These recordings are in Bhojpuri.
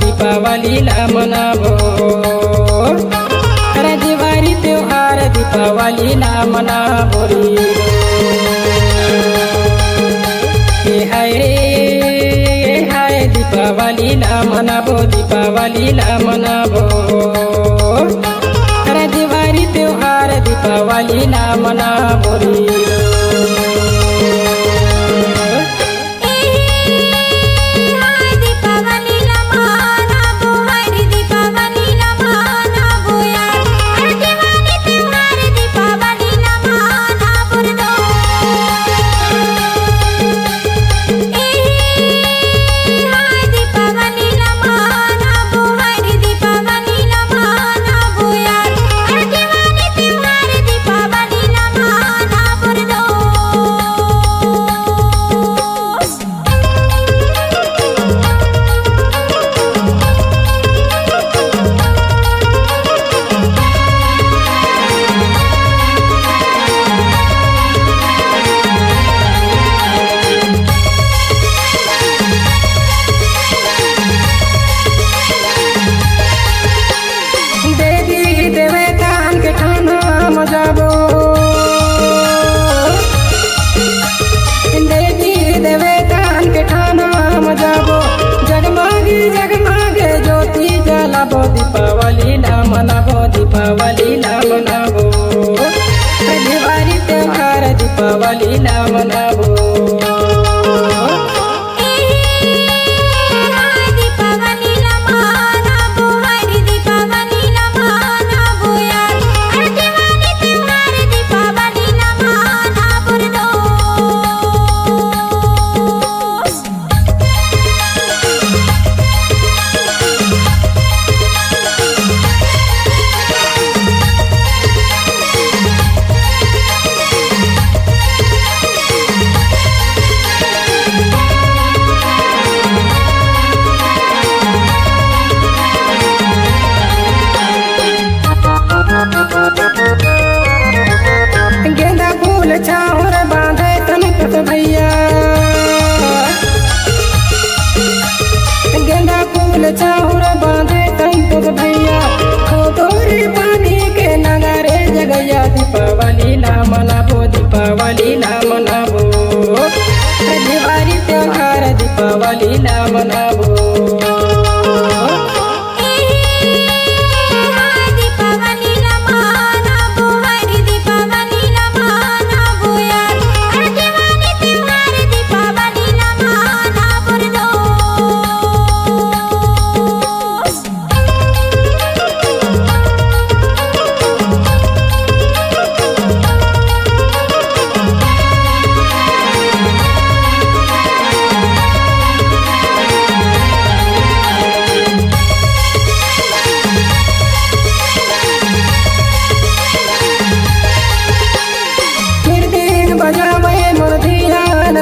दीपावलीला मनावो अरे दिवाली त्योहार दीपावलीला मनावो रे हाय दीपावलीला मनावो अरे दिवाली त्योहार दीपावलीला मनावो रे दीपावलीला मनावो दिवाली त्योहार दीपावलीला मनावो गेंदा फूल छावर बांधे तनिक भैया गेंदा फूल छावर बांधे तनिक भैया खोदोरी पानी के नगारे जगैया दीपावलीला मनावो दिवाली त्योहार दीपावलीला मनावो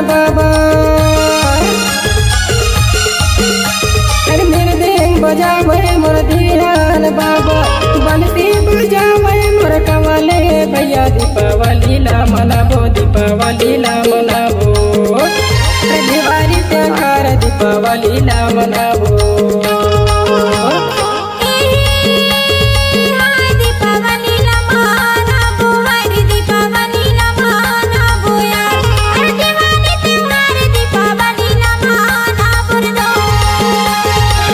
बाबा अरे मेरे देंग बजावे मोर धियान बाबा बंसी बजावे मोर कवाले भैया दीपावलीला मनावो दिवाली त्योहार दीपावलीला मनावो